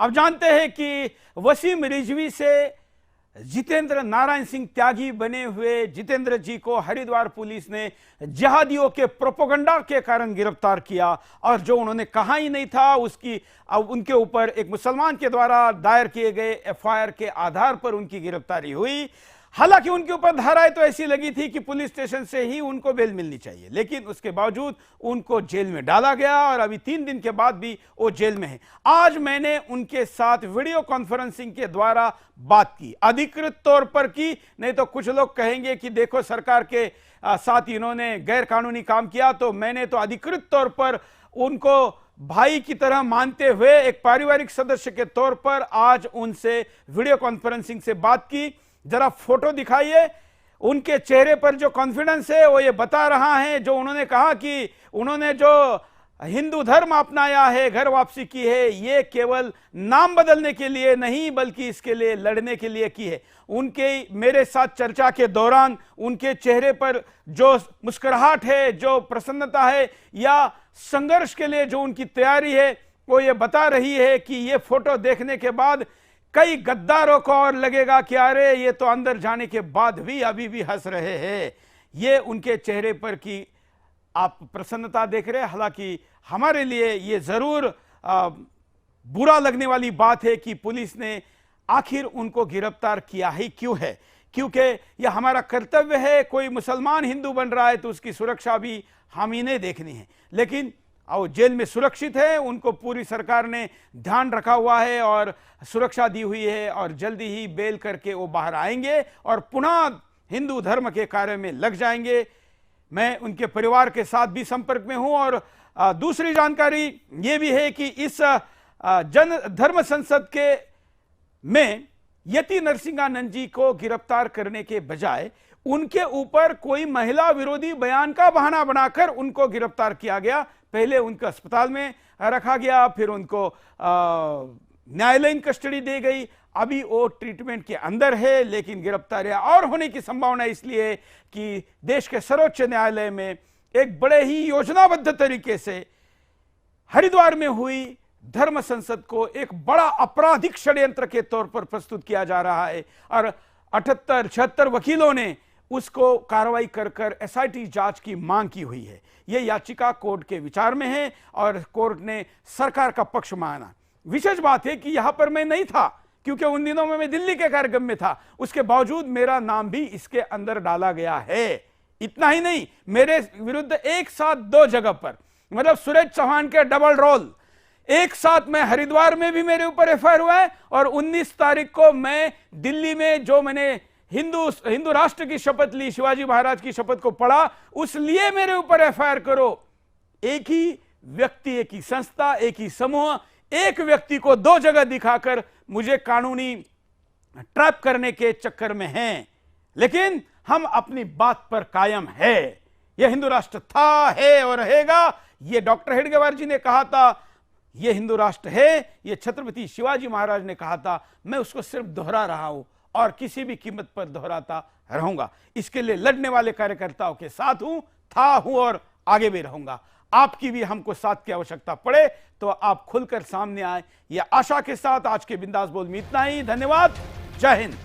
अब जानते हैं कि वसीम रिजवी से जितेंद्र नारायण सिंह त्यागी बने हुए जितेंद्र जी को हरिद्वार पुलिस ने जिहादियों के प्रोपोगंडा के कारण गिरफ्तार किया और जो उन्होंने कहा ही नहीं था उसकी अब उनके ऊपर एक मुसलमान के द्वारा दायर किए गए एफआईआर के आधार पर उनकी गिरफ्तारी हुई। हालांकि उनके ऊपर धाराएं तो ऐसी लगी थी कि पुलिस स्टेशन से ही उनको बेल मिलनी चाहिए, लेकिन उसके बावजूद उनको जेल में डाला गया और अभी 3 दिन के बाद भी वो जेल में है। आज मैंने उनके साथ वीडियो कॉन्फ्रेंसिंग के द्वारा बात की, अधिकृत तौर पर की, नहीं तो कुछ लोग कहेंगे कि देखो सरकार के साथ इन्होंने गैर कानूनी काम किया। तो मैंने तो अधिकृत तौर पर उनको भाई की तरह मानते हुए एक पारिवारिक सदस्य के तौर पर आज उनसे वीडियो कॉन्फ्रेंसिंग से बात की। जरा फोटो दिखाइए, उनके चेहरे पर जो कॉन्फिडेंस है वो ये बता रहा है। जो उन्होंने कहा कि उन्होंने जो हिंदू धर्म अपनाया है, घर वापसी की है, ये केवल नाम बदलने के लिए नहीं बल्कि इसके लिए लड़ने के लिए की है। उनके मेरे साथ चर्चा के दौरान उनके चेहरे पर जो मुस्कुराहट है, जो प्रसन्नता है या संघर्ष के लिए जो उनकी तैयारी है, वो ये बता रही है कि ये फोटो देखने के बाद कई गद्दारों को और लगेगा कि अरे ये तो अंदर जाने के बाद भी अभी भी हंस रहे हैं। ये उनके चेहरे पर की आप प्रसन्नता देख रहे हैं। हालांकि हमारे लिए ये जरूर बुरा लगने वाली बात है कि पुलिस ने आखिर उनको गिरफ्तार किया ही क्यों है, क्योंकि यह हमारा कर्तव्य है। कोई मुसलमान हिंदू बन रहा है तो उसकी सुरक्षा भी हम ही ने देखनी है, लेकिन और जेल में सुरक्षित है, उनको पूरी सरकार ने ध्यान रखा हुआ है और सुरक्षा दी हुई है और जल्दी ही बेल करके वो बाहर आएंगे और पुनः हिंदू धर्म के कार्य में लग जाएंगे। मैं उनके परिवार के साथ भी संपर्क में हूं और दूसरी जानकारी ये भी है कि इस जन धर्म संसद के में यति नरसिंहानंद जी को गिरफ्तार करने के बजाय उनके ऊपर कोई महिला विरोधी बयान का बहाना बनाकर उनको गिरफ्तार किया गया। पहले उनको अस्पताल में रखा गया, फिर उनको न्यायालयीन कस्टडी दी गई, अभी वो ट्रीटमेंट के अंदर है, लेकिन गिरफ्तारियां और होने की संभावना इसलिए कि देश के सर्वोच्च न्यायालय में एक बड़े ही योजनाबद्ध तरीके से हरिद्वार में हुई धर्म संसद को एक बड़ा आपराधिक षड्यंत्र के तौर पर प्रस्तुत किया जा रहा है और 78-76 वकीलों ने उसको कार्रवाई कर कर एसआईटी जांच की मांग की हुई है। यह याचिका कोर्ट के विचार में है और कोर्ट ने सरकार का पक्ष माना। विशेष बात है कि यहां पर मैं नहीं था क्योंकि उन दिनों में मैं दिल्ली के कार्यक्रम में था, उसके बावजूद मेरा नाम भी इसके अंदर डाला गया है। इतना ही नहीं, मेरे विरुद्ध एक साथ 2 जगह पर, मतलब सुरेश चौहान के डबल रोल, एक साथ में हरिद्वार में भी मेरे ऊपर एफआईआर हुआ है और 19 तारीख को मैं दिल्ली में जो मैंने हिंदू राष्ट्र की शपथ ली, शिवाजी महाराज की शपथ को पढ़ा, उस लिए मेरे ऊपर एफआईआर करो। एक ही व्यक्ति, एक ही संस्था, एक ही समूह, एक व्यक्ति को 2 जगह दिखाकर मुझे कानूनी ट्रैप करने के चक्कर में हैं, लेकिन हम अपनी बात पर कायम है। यह हिंदू राष्ट्र था, है और रहेगा। यह डॉक्टर हेडगेवार जी ने कहा था, यह हिंदू राष्ट्र है, यह छत्रपति शिवाजी महाराज ने कहा था। मैं उसको सिर्फ दोहरा रहा हूं और किसी भी कीमत पर दोहराता रहूंगा। इसके लिए लड़ने वाले कार्यकर्ताओं के साथ हूं, था हूं और आगे भी रहूंगा। आपकी भी हमको साथ की आवश्यकता पड़े तो आप खुलकर सामने आए, यह आशा के साथ आज के बिंदास बोल में इतना ही। धन्यवाद। जय हिंद।